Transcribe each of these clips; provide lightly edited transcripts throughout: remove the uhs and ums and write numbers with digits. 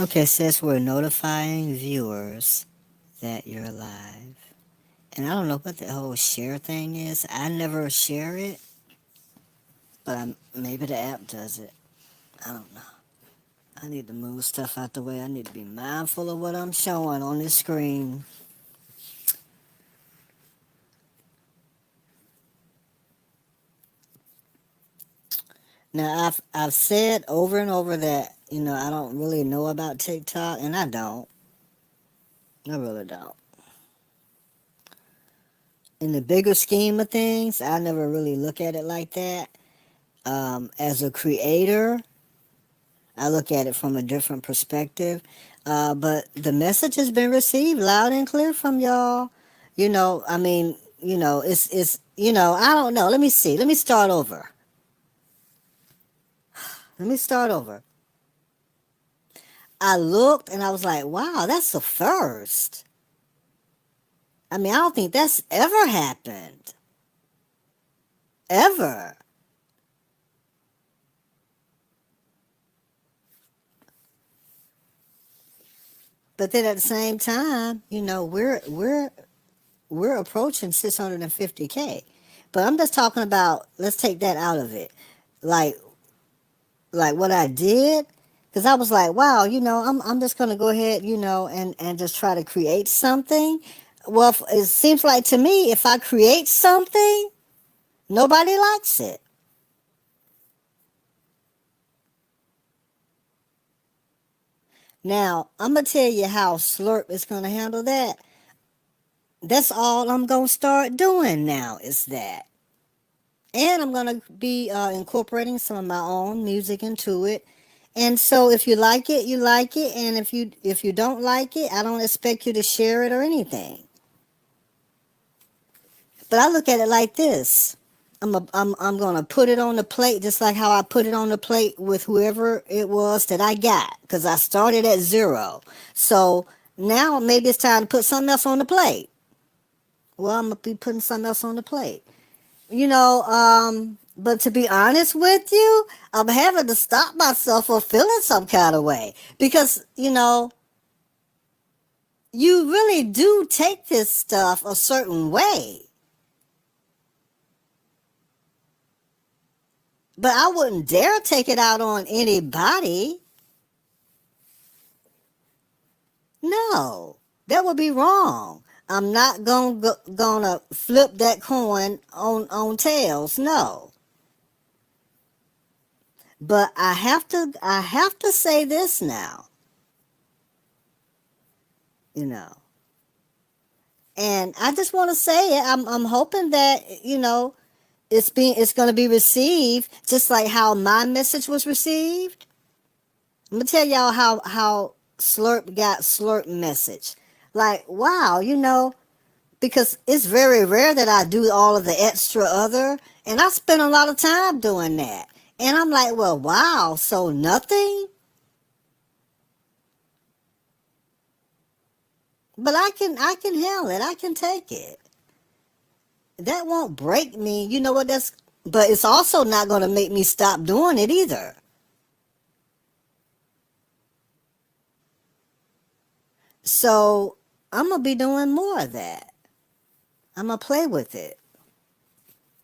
Okay, it says we're notifying viewers that you're live. And I don't know what the whole share thing is. I never share it, but maybe the app does it. I don't know. I need to move stuff out the way. I need to be mindful of what I'm showing on this screen. Now, I've said over and over that, I don't really know about TikTok, and I don't. I really don't. In the bigger scheme of things, I never really look at it like that. As a creator, I look at it from a different perspective. But the message has been received loud and clear from y'all. I mean, I don't know. Let me see. Let me start over. I looked and I was like, wow, that's the first. I mean, I don't think that's ever happened. Ever. But then at the same time, we're approaching 650K. But I'm just talking about, let's take that out of it. Like what I did, because I was like, wow, I'm just going to go ahead, and just try to create something. Well, it seems like to me, if I create something, nobody likes it. Now, I'm going to tell you how Slurp is going to handle that. That's all I'm going to start doing now is that. And I'm going to be incorporating some of my own music into it. And so if you like it, you like it. And if you don't like it, I don't expect you to share it or anything. But I look at it like this. I'm going to put it on the plate just like how I put it on the plate with whoever it was that I got, because I started at zero. So now maybe it's time to put something else on the plate. Well, I'm going to be putting something else on the plate. But to be honest with you, I'm having to stop myself from feeling some kind of way because, you really do take this stuff a certain way. But I wouldn't dare take it out on anybody. No, that would be wrong. I'm not gonna flip that coin on tails. No. But I have to say this now, you know. And I just want to say it. I'm hoping that, it's going to be received just like how my message was received. I'm gonna tell y'all how Slurp got Slurp message. Like, wow, because it's very rare that I do all of the extra other, and I spend a lot of time doing that. And I'm like, well, wow, so nothing? But I can handle it. I can take it. That won't break me. You know what that's but it's also not going to make me stop doing it either. So, I'm going to be doing more of that. I'm going to play with it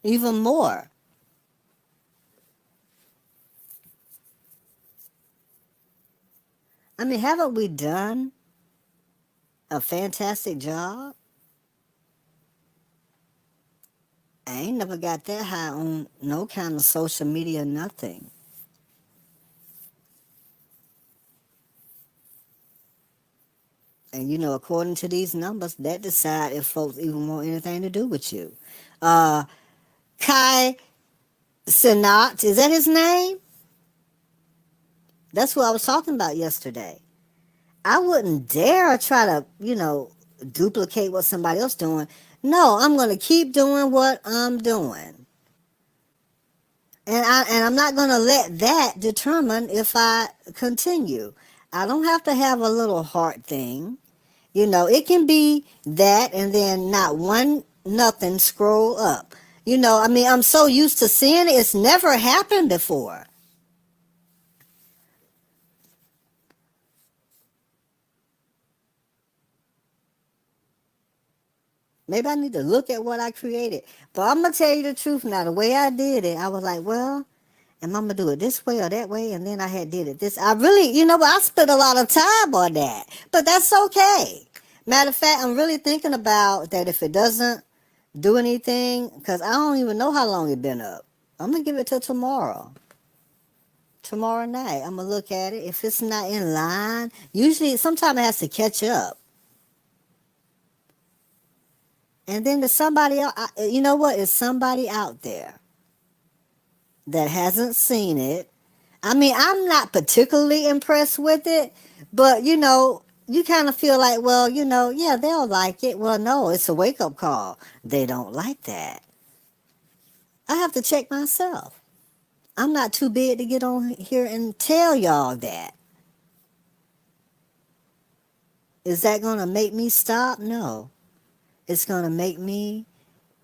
even more. I mean, haven't we done a fantastic job? I ain't never got that high on no kind of social media, nothing. And according to these numbers, that decide if folks even want anything to do with you. Uh, Kai Sinat, is that his name? That's who I was talking about yesterday. I wouldn't dare try to, duplicate what somebody else doing. No, I'm going to keep doing what I'm doing. And I'm not going to let that determine if I continue. I don't have to have a little heart thing. It can be that and then not one nothing scroll up. I mean, I'm so used to seeing it. It's never happened before. Maybe I need to look at what I created. But I'm going to tell you the truth now. The way I did it, I was like, well, am I going to do it this way or that way? And then I had did it this. I really, I spent a lot of time on that. But that's okay. Matter of fact, I'm really thinking about that if it doesn't do anything, because I don't even know how long it's been up. I'm going to give it till tomorrow. Tomorrow night, I'm going to look at it. If it's not in line, usually, sometimes it has to catch up. And then there's somebody else, you know what? It's somebody out there that hasn't seen it. I mean, I'm not particularly impressed with it, but you kind of feel like, well, yeah, they'll like it. Well, no, it's a wake up call. They don't like that. I have to check myself. I'm not too big to get on here and tell y'all that. Is that going to make me stop? No. It's going to make me,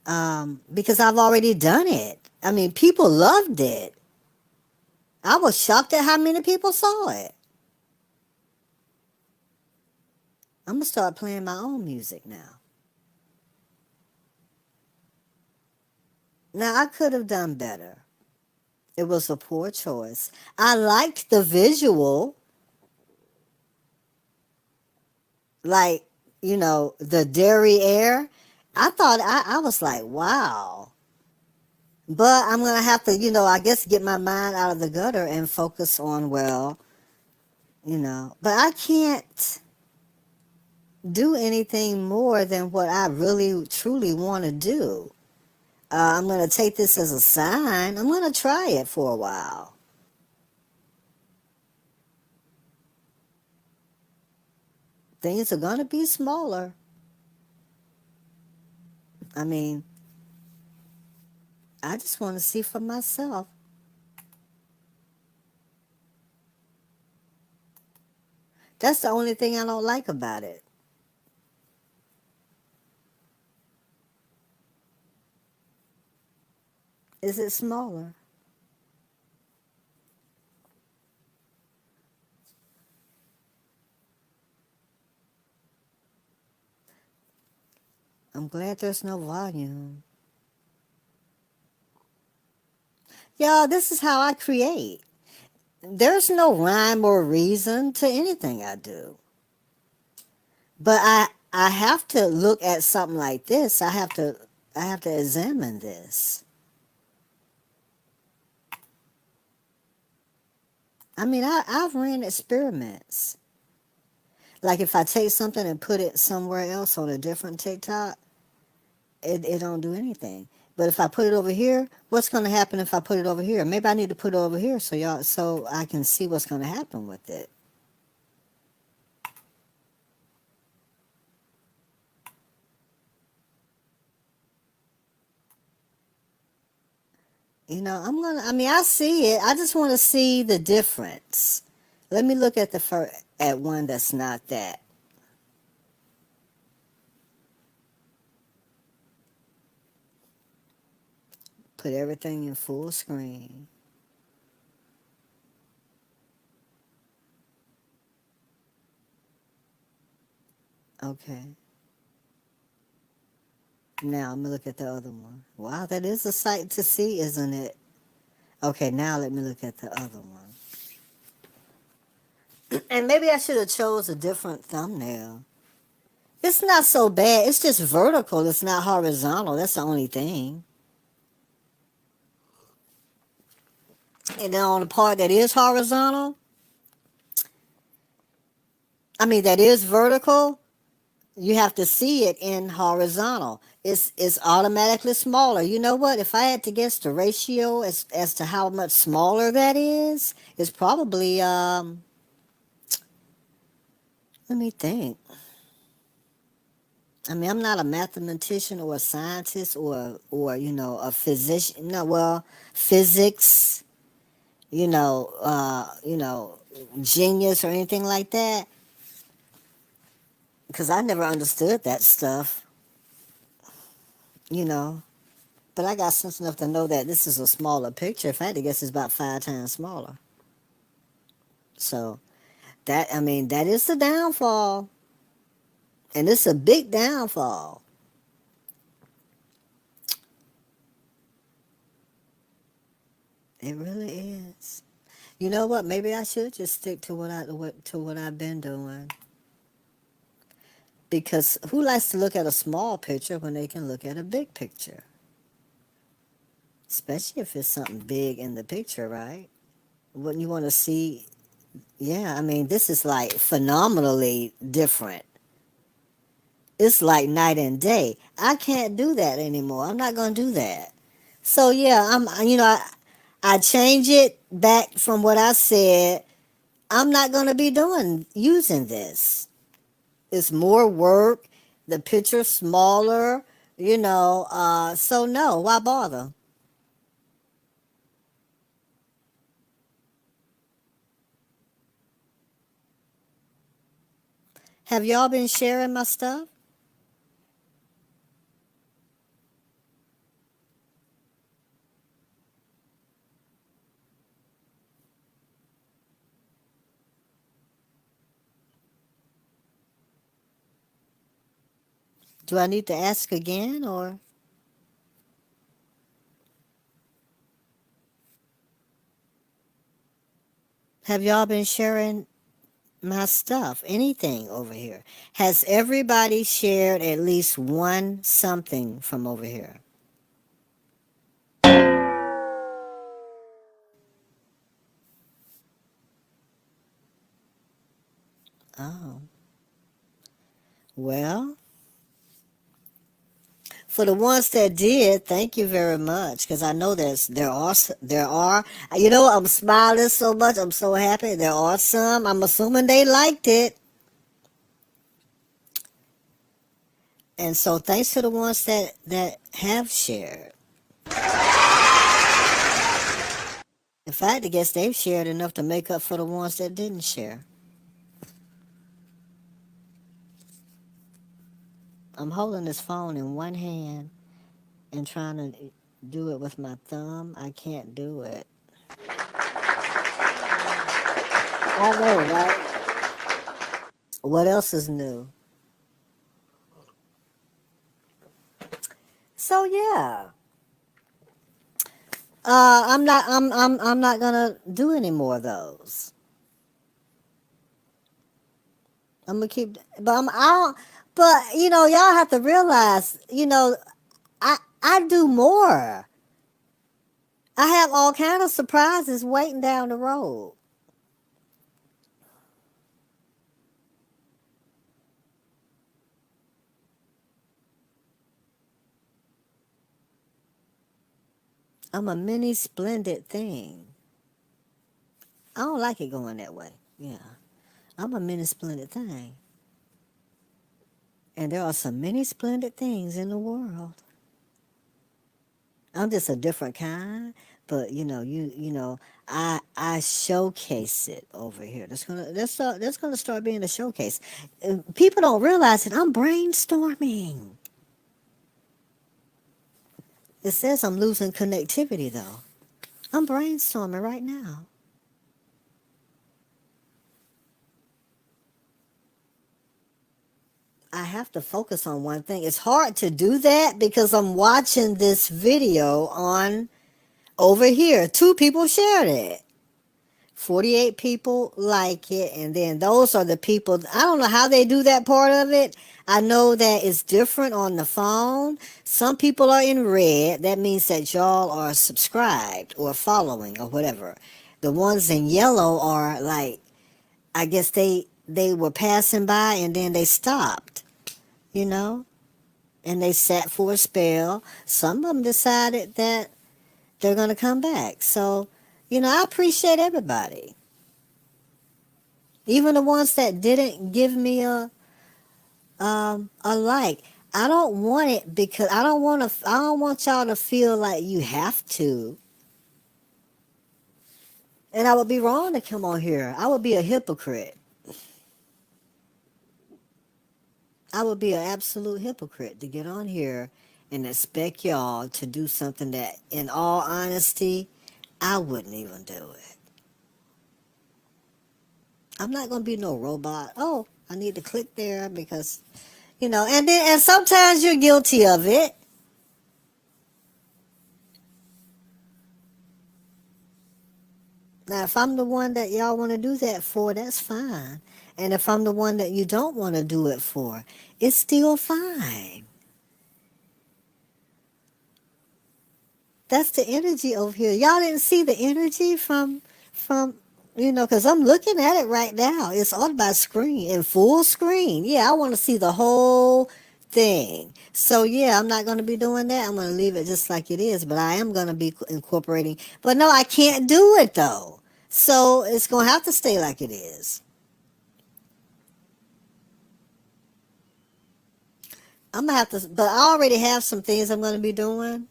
because I've already done it. I mean, people loved it. I was shocked at how many people saw it. I'm going to start playing my own music now. Now, I could have done better. It was a poor choice. I liked the visual, like, the derriere. I thought, I was like, wow. But I'm going to have to, I guess get my mind out of the gutter and focus on, well, but I can't do anything more than what I really, truly want to do. I'm going to take this as a sign. I'm going to try it for a while. Things are going to be smaller. I mean, I just want to see for myself. That's the only thing I don't like about it. Is it smaller? I'm glad there's no volume. Y'all, this is how I create. There's no rhyme or reason to anything I do. But I have to look at something like this. I have to examine this. I mean, I've ran experiments. Like if I take something and put it somewhere else on a different TikTok, it don't do anything. But if I put it over here, what's going to happen if I put it over here? Maybe I need to put it over here so I can see what's going to happen with it. I see it. I just want to see the difference. Let me look at at one that's not that. Put everything in full screen. Okay. Now I'm going to look at the other one. Wow, that is a sight to see, isn't it? Okay, now let me look at the other one. And maybe I should have chose a different thumbnail. It's not so bad. It's just vertical. It's not horizontal. That's the only thing. And then on the part that is horizontal, that is vertical, you have to see it in horizontal. It's automatically smaller. You know what? If I had to guess the ratio as to how much smaller that is, it's probably let me think. I'm not a mathematician or a scientist or a physician. No, well, physics, you know, uh, you know, genius or anything like that. Because I never understood that stuff, you know. But I got sense enough to know that this is a smaller picture. If I had to guess, it's about 5 times smaller. So that is the downfall. And it's a big downfall. It really is. You know what? Maybe I should just stick to what I've been doing. Because who likes to look at a small picture when they can look at a big picture? Especially if it's something big in the picture, right? Wouldn't you want to see? Yeah, I mean, this is like phenomenally different. It's like night and day. I can't do that anymore. I'm not going to do that. So yeah, I change it back from what I said. I'm not going to be using this. It's more work. The picture's smaller, so no, why bother? Have y'all been sharing my stuff? Do I need to ask again, or have y'all been sharing my stuff? Anything over here? Has everybody shared at least one something from over here? Oh, well, for the ones that did, thank you very much. Because I know there are. I'm smiling so much. I'm so happy. There are some. I'm assuming they liked it, and so thanks to the ones that have shared. In fact, I guess they've shared enough to make up for the ones that didn't share. I'm holding this phone in one hand and trying to do it with my thumb. I can't do it. I know, right? What else is new? So yeah, I'm not gonna do any more of those. I'm gonna keep, but I don't, but y'all have to realize, I do more. I have all kind of surprises waiting down the road. I'm a mini splendid thing. I don't like it going that way. Yeah, I'm a mini splendid thing, and there are some many splendid things in the world. I'm just a different kind, but I showcase it over here. That's gonna start being a showcase. People don't realize that I'm brainstorming. It says I'm losing connectivity though. I'm brainstorming right now. I have to focus on one thing. It's hard to do that because I'm watching this video on over here. Two people shared it. 48 people like it, and then those are the people. I don't know how they do that part of it. I know that it's different on the phone. Some people are in red. That means that y'all are subscribed or following or whatever. The ones in yellow are like, I guess they were passing by and then they stopped, you know, and they sat for a spell. Some of them decided that they're going to come back. So, I appreciate everybody. Even the ones that didn't give me a like. I don't want it because I don't want y'all to feel like you have to. And I would be wrong to come on here. I would be a hypocrite. I would be an absolute hypocrite to get on here and expect y'all to do something that, in all honesty, I wouldn't even do it. I'm not going to be no robot. Oh, I need to click there because, and sometimes you're guilty of it. Now, if I'm the one that y'all want to do that for, that's fine. And if I'm the one that you don't want to do it for, it's still fine. That's the energy over here. Y'all didn't see the energy from because I'm looking at it right now. It's on my screen in full screen. Yeah, I want to see the whole thing. So yeah, I'm not going to be doing that. I'm going to leave it just like it is, but I am going to be incorporating. But no, I can't do it though. So it's going to have to stay like it is. I'm going to have to, but I already have some things I'm going to be doing.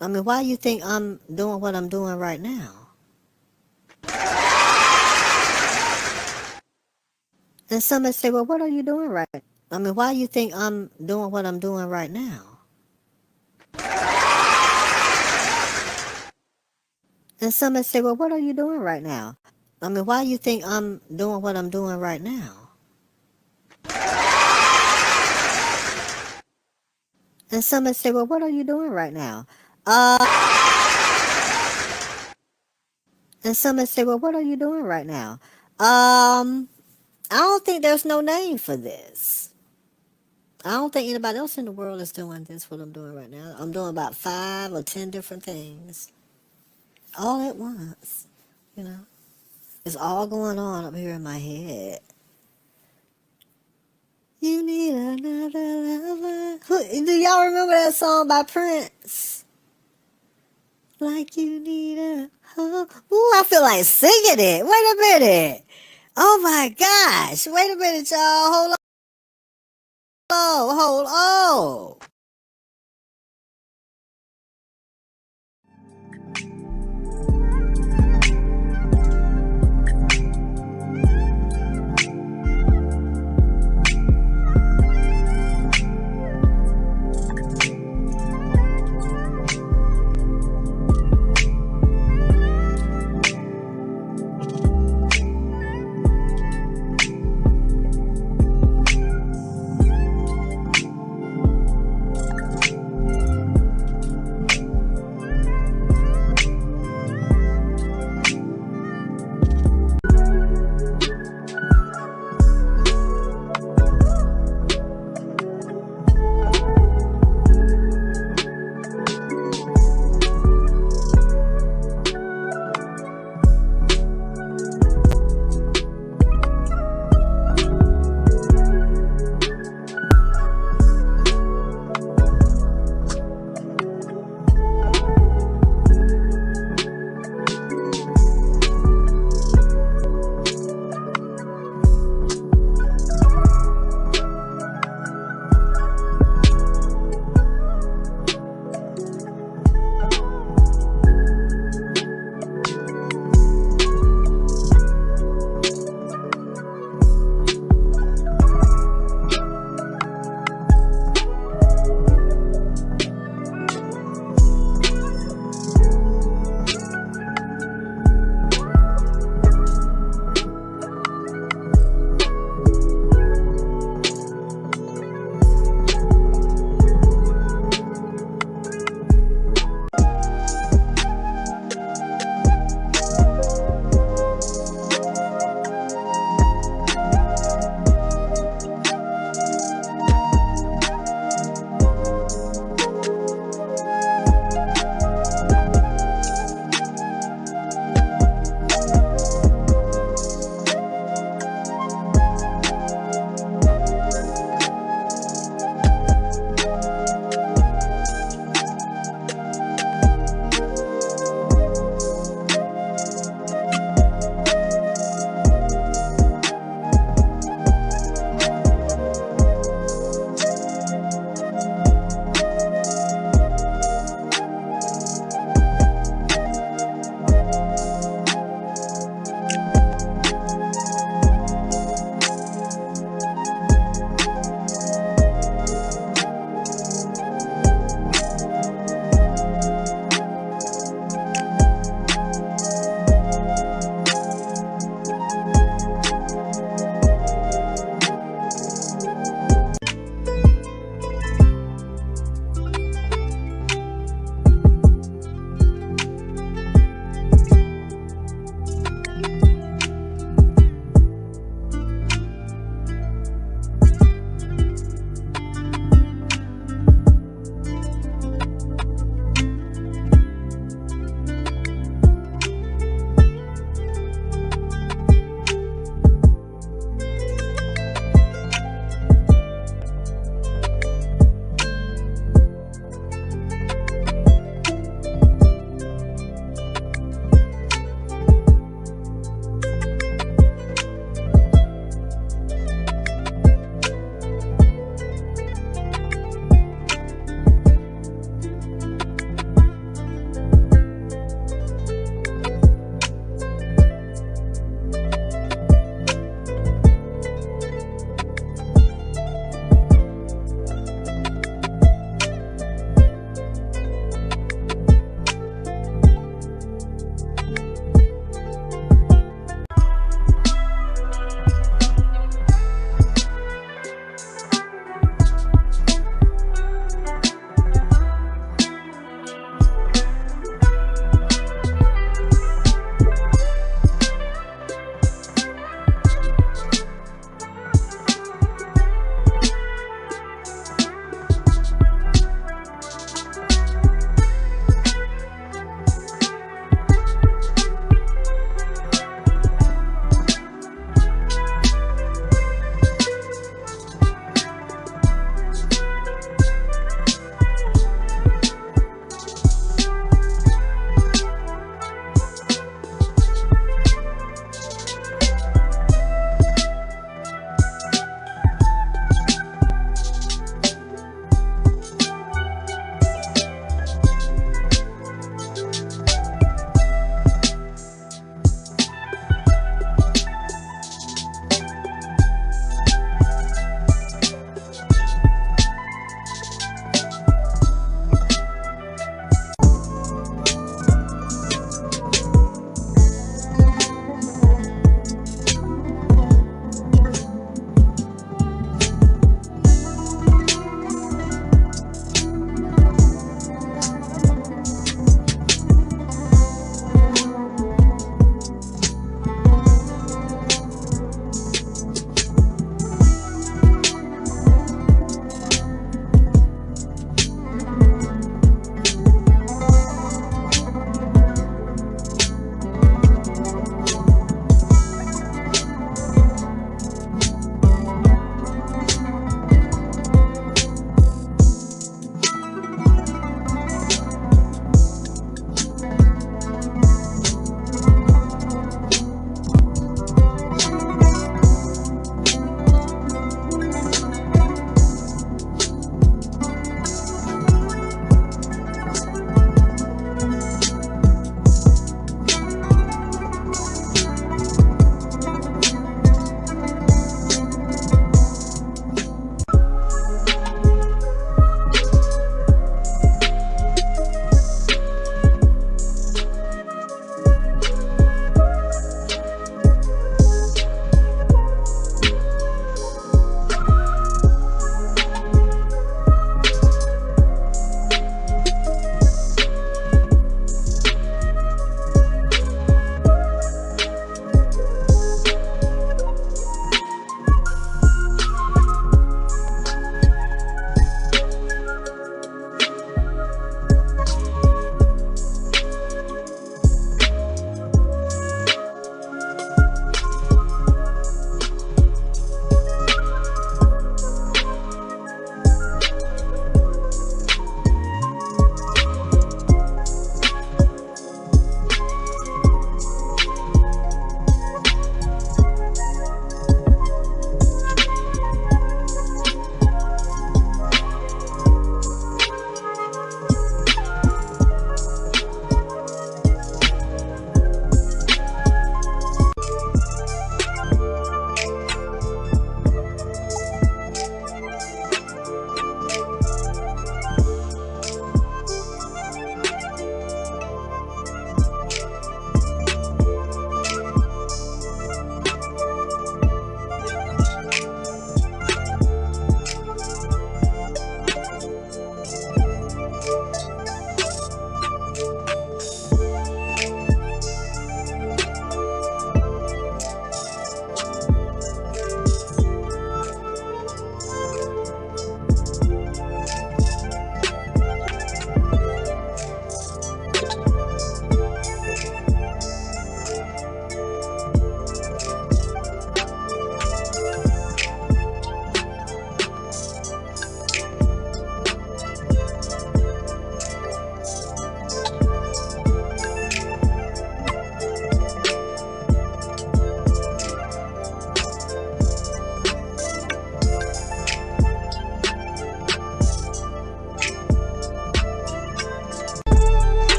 I mean, why you think I'm doing what I'm doing right now? And somebody say, well, what are you doing right now? I mean, why you think I'm doing what I'm doing right now? And somebody say, well, what are you doing right now? I mean, why you think I'm doing what I'm doing right now? And somebody say, well, what are you doing right now? And somebody say, well, what are you doing right now? I don't think there's no name for this. I don't think anybody else in the world is doing this, what I'm doing right now. I'm doing about 5 or 10 different things all at once, you know. It's all going on up here in my head. You need another lover. Do y'all remember that song by Prince? Like you need a hug. Ooh, I feel like singing it. Wait a minute. Oh my gosh. Wait a minute, y'all. Hold on. Hold on.